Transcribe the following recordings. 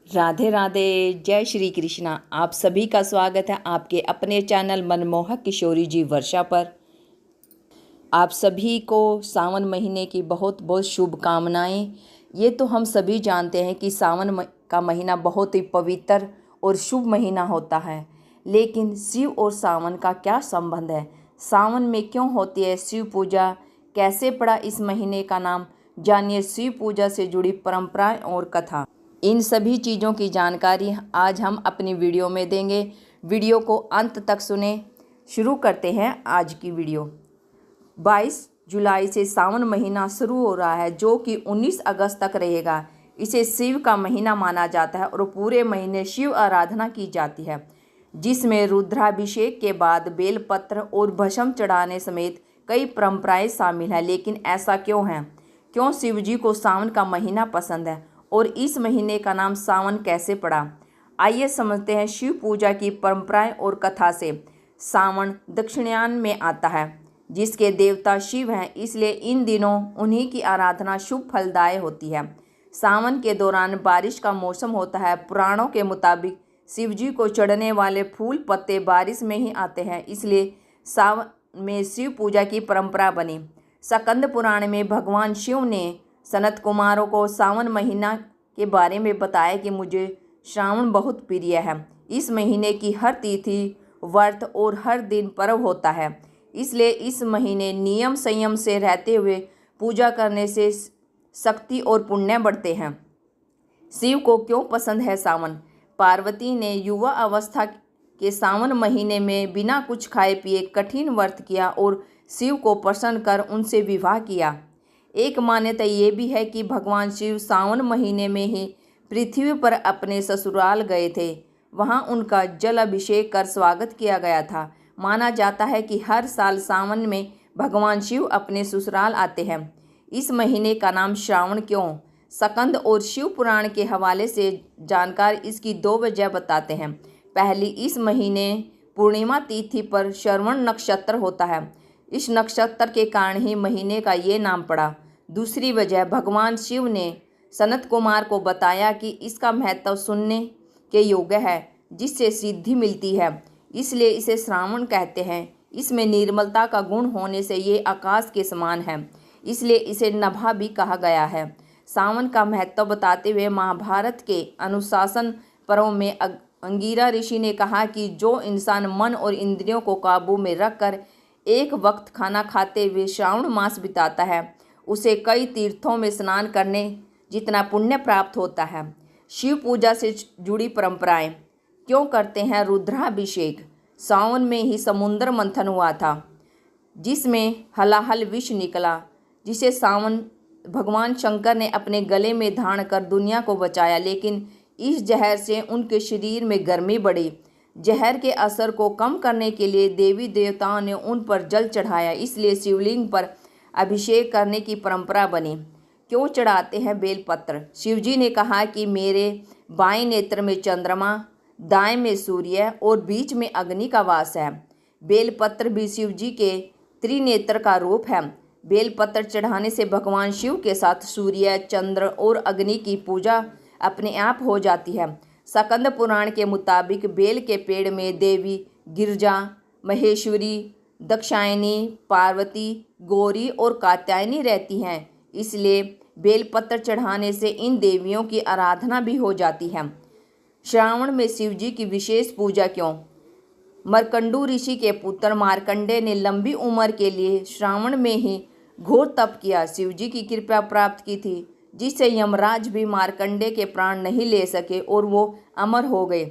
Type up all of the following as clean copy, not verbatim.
राधे राधे। जय श्री कृष्णा। आप सभी का स्वागत है आपके अपने चैनल मनमोहक किशोरी जी वर्षा पर। आप सभी को सावन महीने की बहुत बहुत शुभकामनाएं। ये तो हम सभी जानते हैं कि सावन का महीना बहुत ही पवित्र और शुभ महीना होता है, लेकिन शिव और सावन का क्या संबंध है? सावन में क्यों होती है शिव पूजा? कैसे पड़ा इस महीने का नाम? जानिए शिव पूजा से जुड़ी परंपराएं और कथा। इन सभी चीज़ों की जानकारी आज हम अपनी वीडियो में देंगे। वीडियो को अंत तक सुने। शुरू करते हैं आज की वीडियो। 22 जुलाई से सावन महीना शुरू हो रहा है, जो कि 19 अगस्त तक रहेगा। इसे शिव का महीना माना जाता है और पूरे महीने शिव आराधना की जाती है, जिसमें रुद्राभिषेक के बाद बेलपत्र और भस्म चढ़ाने समेत कई परंपराएं शामिल हैं। लेकिन ऐसा क्यों है? क्यों शिव जी को सावन का महीना पसंद है और इस महीने का नाम सावन कैसे पड़ा? आइए समझते हैं शिव पूजा की परंपराएं और कथा से। सावन दक्षिणायन में आता है, जिसके देवता शिव हैं, इसलिए इन दिनों उन्हीं की आराधना शुभ फलदायी होती है। सावन के दौरान बारिश का मौसम होता है। पुराणों के मुताबिक शिव जी को चढ़ने वाले फूल पत्ते बारिश में ही आते हैं, इसलिए सावन में शिव पूजा की परंपरा बनी। स्कंद पुराण में भगवान शिव ने सनत कुमारों को सावन महीना के बारे में बताया कि मुझे श्रावण बहुत प्रिय है। इस महीने की हर तिथि, व्रत और हर दिन पर्व होता है, इसलिए इस महीने नियम संयम से रहते हुए पूजा करने से शक्ति और पुण्य बढ़ते हैं। शिव को क्यों पसंद है सावन? पार्वती ने युवा अवस्था के सावन महीने में बिना कुछ खाए पिए कठिन व्रत किया और शिव को प्रसन्न कर उनसे विवाह किया। एक मान्यता ये भी है कि भगवान शिव सावन महीने में ही पृथ्वी पर अपने ससुराल गए थे। वहाँ उनका जल अभिषेक कर स्वागत किया गया था। माना जाता है कि हर साल सावन में भगवान शिव अपने ससुराल आते हैं। इस महीने का नाम श्रावण क्यों? स्कंद और शिव पुराण के हवाले से जानकार इसकी दो वजह बताते हैं। पहली, इस महीने पूर्णिमा तिथि पर श्रवण नक्षत्र होता है। इस नक्षत्र के कारण ही महीने का ये नाम पड़ा। दूसरी वजह, भगवान शिव ने सनत कुमार को बताया कि इसका महत्व सुनने के योग्य है, जिससे सिद्धि मिलती है, इसलिए इसे श्रावण कहते हैं। इसमें निर्मलता का गुण होने से ये आकाश के समान है, इसलिए इसे नभा भी कहा गया है। सावन का महत्व बताते हुए महाभारत के अनुशासन पर्व में अंगिरा ऋषि ने कहा कि जो इंसान मन और इंद्रियों को काबू में रखकर एक वक्त खाना खाते हुए श्रावण मास बिताता है, उसे कई तीर्थों में स्नान करने जितना पुण्य प्राप्त होता है। शिव पूजा से जुड़ी परंपराएं। क्यों करते हैं रुद्राभिषेक? सावन में ही समुद्र मंथन हुआ था, जिसमें हलाहल विष निकला, जिसे सावन भगवान शंकर ने अपने गले में धारण कर दुनिया को बचाया। लेकिन इस जहर से उनके शरीर में गर्मी बढ़ी। जहर के असर को कम करने के लिए देवी देवताओं ने उन पर जल चढ़ाया, इसलिए शिवलिंग पर अभिषेक करने की परंपरा बनी। क्यों चढ़ाते हैं बेलपत्र? शिवजी ने कहा कि मेरे बाएं नेत्र में चंद्रमा, दाएं में सूर्य और बीच में अग्नि का वास है। बेलपत्र भी शिवजी के त्रिनेत्र का रूप है। बेलपत्र चढ़ाने से भगवान शिव के साथ सूर्य, चंद्र और अग्नि की पूजा अपने आप हो जाती है। स्कंद पुराण के मुताबिक बेल के पेड़ में देवी गिरजा, महेश्वरी, दक्षायनी, पार्वती, गौरी और कात्यायनी रहती हैं, इसलिए बेलपत्र चढ़ाने से इन देवियों की आराधना भी हो जाती है। श्रावण में शिवजी की विशेष पूजा क्यों? मरकंडू ऋषि के पुत्र मार्कंडे ने लंबी उम्र के लिए श्रावण में ही घोर तप किया, शिवजी की कृपा प्राप्त की थी, जिससे यमराज भी मार्कंडे के प्राण नहीं ले सके और वो अमर हो गए।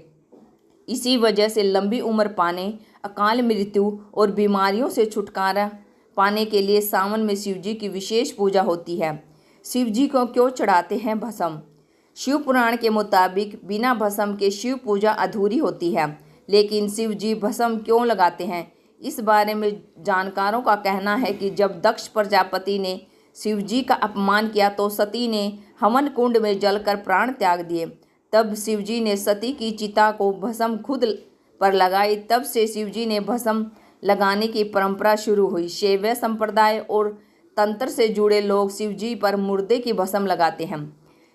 इसी वजह से लंबी उम्र पाने, अकाल मृत्यु और बीमारियों से छुटकारा पाने के लिए सावन में शिवजी की विशेष पूजा होती है। शिवजी को क्यों चढ़ाते हैं भस्म? शिव पुराण के मुताबिक बिना भस्म के शिव पूजा अधूरी होती है। लेकिन शिवजी भस्म क्यों लगाते हैं? इस बारे में जानकारों का कहना है कि जब दक्ष प्रजापति ने शिवजी का अपमान किया तो सती ने हवन कुंड में जलकर प्राण त्याग दिए। तब शिवजी ने सती की चिता को भस्म खुद पर लगाई। तब से शिवजी ने भस्म लगाने की परंपरा शुरू हुई। शैव संप्रदाय और तंत्र से जुड़े लोग शिवजी पर मुर्दे की भस्म लगाते हैं।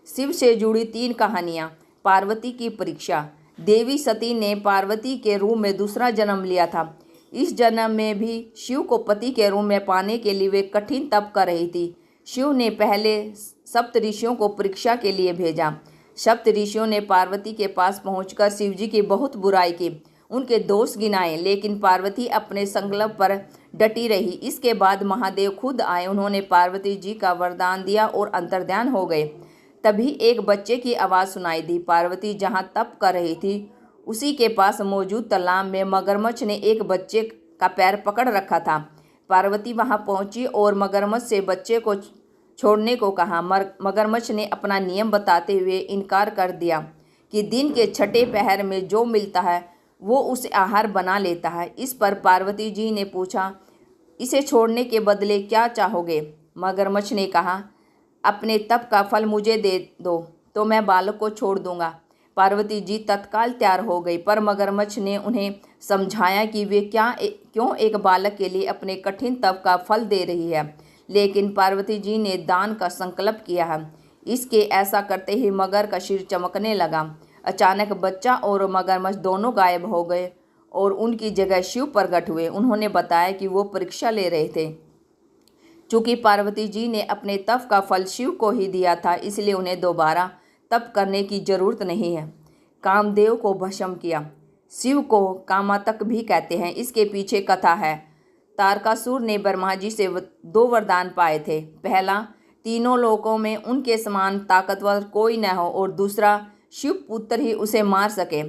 शिव से जुड़ी 3 कहानियाँ। पार्वती की परीक्षा। देवी सती ने पार्वती के रूप में दूसरा जन्म लिया था। इस जन्म में भी शिव को पति के रूप में पाने के लिए वे कठिन तप कर रही थी। शिव ने पहले सप्त ऋषियों को परीक्षा के लिए भेजा। सप्त ऋषियों ने पार्वती के पास पहुंचकर शिव जी की बहुत बुराई की, उनके दोष गिनाए, लेकिन पार्वती अपने संकल्प पर डटी रही। इसके बाद महादेव खुद आए, उन्होंने पार्वती जी का वरदान दिया और अंतर्ध्यान हो गए। तभी एक बच्चे की आवाज़ सुनाई दी। पार्वती जहाँ तप कर रही थी उसी के पास मौजूद तालाब में मगरमच्छ ने एक बच्चे का पैर पकड़ रखा था। पार्वती वहां पहुंची और मगरमच्छ से बच्चे को छोड़ने को कहा। मगरमच्छ ने अपना नियम बताते हुए इनकार कर दिया कि दिन के छठे पहर में जो मिलता है वो उसे आहार बना लेता है। इस पर पार्वती जी ने पूछा, इसे छोड़ने के बदले क्या चाहोगे? मगरमच्छ ने कहा, अपने तप का फल मुझे दे दो तो मैं बालक को छोड़ दूंगा। पार्वती जी तत्काल तैयार हो गई, पर मगरमच्छ ने उन्हें समझाया कि वे क्यों एक बालक के लिए अपने कठिन तप का फल दे रही है। लेकिन पार्वती जी ने दान का संकल्प किया है। इसके ऐसा करते ही मगर का सिर चमकने लगा। अचानक बच्चा और मगरमच्छ दोनों गायब हो गए और उनकी जगह शिव प्रकट हुए। उन्होंने बताया कि वो परीक्षा ले रहे थे। चूँकि पार्वती जी ने अपने तप का फल शिव को ही दिया था, इसलिए उन्हें दोबारा तप करने की जरूरत नहीं है। कामदेव को भस्म किया। शिव को कामातक भी कहते हैं। इसके पीछे कथा है। तारकासुर ने ब्रह्मा जी से 2 वरदान पाए थे। पहला, तीनों लोकों में उनके समान ताकतवर कोई न हो, और दूसरा, शिव पुत्र ही उसे मार सके।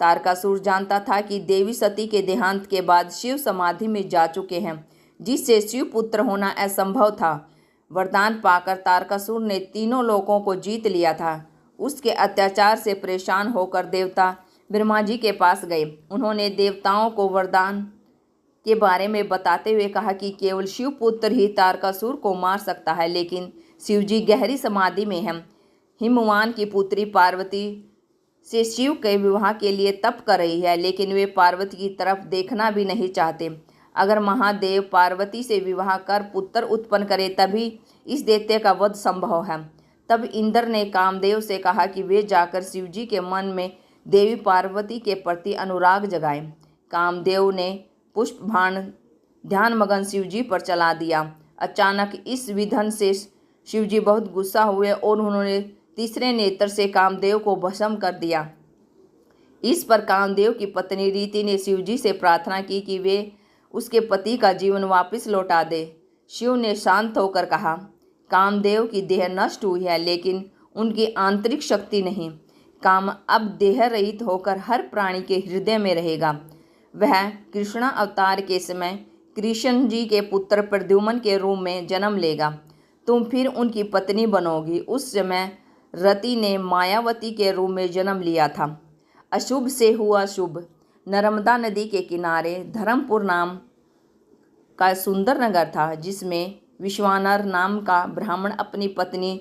तारकासुर जानता था कि देवी सती के देहांत के बाद शिव समाधि में जा चुके हैं, जिससे शिव पुत्र होना असंभव था। वरदान पाकर तारकासुर ने तीनों लोकों को जीत लिया था। उसके अत्याचार से परेशान होकर देवता ब्रह्मा जी के पास गए। उन्होंने देवताओं को वरदान के बारे में बताते हुए कहा कि केवल शिव पुत्र ही तारकासुर को मार सकता है, लेकिन शिव जी गहरी समाधि में हैं। हिमवान की पुत्री पार्वती से शिव के विवाह के लिए तप कर रही है, लेकिन वे पार्वती की तरफ देखना भी नहीं चाहते। अगर महादेव पार्वती से विवाह कर पुत्र उत्पन्न करे तभी इस दैत्य का वध संभव है। तब इंद्र ने कामदेव से कहा कि वे जाकर शिव जी के मन में देवी पार्वती के प्रति अनुराग जगाएं। कामदेव ने पुष्प बाण ध्यानमग्न शिव जी पर चला दिया। अचानक इस विधन से शिव जी बहुत गुस्सा हुए और उन्होंने तीसरे नेत्र से कामदेव को भस्म कर दिया। इस पर कामदेव की पत्नी रीति ने शिव जी से प्रार्थना की कि वे उसके पति का जीवन वापस लौटा दे। शिव ने शांत होकर कहा, कामदेव की देह नष्ट हुई है, लेकिन उनकी आंतरिक शक्ति नहीं। काम अब देह रहित होकर हर प्राणी के हृदय में रहेगा। वह कृष्णा अवतार के समय कृष्ण जी के पुत्र प्रद्युम्न के रूप में जन्म लेगा। तुम फिर उनकी पत्नी बनोगी। उस समय रति ने मायावती के रूप में जन्म लिया था। अशुभ से हुआ शुभ। नर्मदा नदी के किनारे धर्मपुर नाम का सुंदर नगर था, जिसमें विश्वानर नाम का ब्राह्मण अपनी पत्नी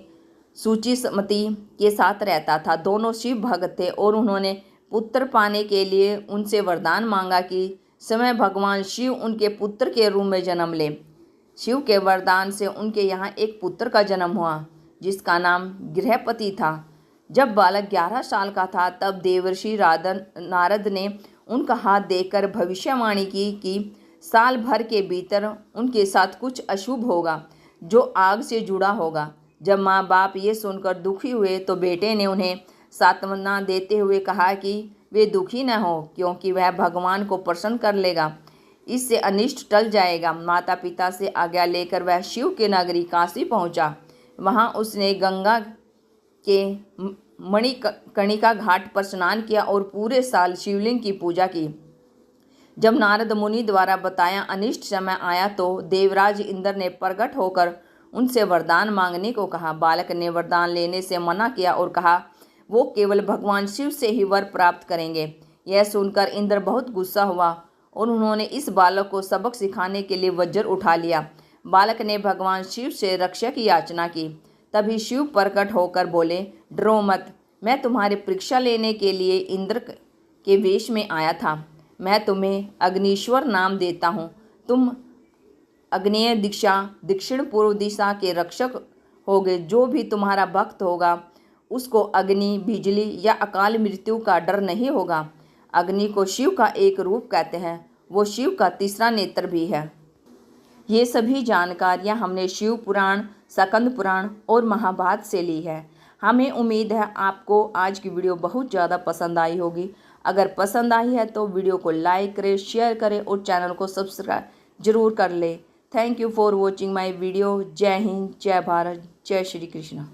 सुचिस्मति के साथ रहता था। दोनों शिव भक्त थे और उन्होंने पुत्र पाने के लिए उनसे वरदान मांगा कि समय भगवान शिव उनके पुत्र के रूप में जन्म ले। शिव के वरदान से उनके यहाँ एक पुत्र का जन्म हुआ, जिसका नाम गृहपति था। जब बालक 11 साल का था, तब देवर्षि नारद ने उनका हाथ देखकर भविष्यवाणी की कि साल भर के भीतर उनके साथ कुछ अशुभ होगा, जो आग से जुड़ा होगा। जब माँ बाप ये सुनकर दुखी हुए तो बेटे ने उन्हें सांत्वना देते हुए कहा कि वे दुखी न हो, क्योंकि वह भगवान को प्रसन्न कर लेगा, इससे अनिष्ट टल जाएगा। माता पिता से आज्ञा लेकर वह शिव के नगरी काशी पहुंचा। वहां उसने गंगा के मणिकर्णिका घाट पर स्नान किया और पूरे साल शिवलिंग की पूजा की। जब नारद मुनि द्वारा बताया अनिष्ट समय आया तो देवराज इंद्र ने प्रकट होकर उनसे वरदान मांगने को कहा। बालक ने वरदान लेने से मना किया और कहा वो केवल भगवान शिव से ही वर प्राप्त करेंगे। यह सुनकर इंद्र बहुत गुस्सा हुआ और उन्होंने इस बालक को सबक सिखाने के लिए वज्र उठा लिया। बालक ने भगवान शिव से रक्षा की याचना की। तभी शिव प्रकट होकर बोले, डरो मत, मैं तुम्हारी परीक्षा लेने के लिए इंद्र के वेश में आया था। मैं तुम्हें अग्निश्वर नाम देता हूँ। तुम अग्नेय दिशा दक्षिण पूर्व दिशा के रक्षक होगे। जो भी तुम्हारा भक्त होगा उसको अग्नि, बिजली या अकाल मृत्यु का डर नहीं होगा। अग्नि को शिव का एक रूप कहते हैं, वो शिव का तीसरा नेत्र भी है। ये सभी जानकारियाँ हमने शिव पुराण, स्कंद पुराण और महाभारत से ली है। हमें उम्मीद है आपको आज की वीडियो बहुत ज़्यादा पसंद आई होगी। अगर पसंद आई है तो वीडियो को लाइक करें, शेयर करें और चैनल को सब्सक्राइब जरूर कर लें। Thank you for watching my video. जय हिंद, जय भारत, जय श्री कृष्ण।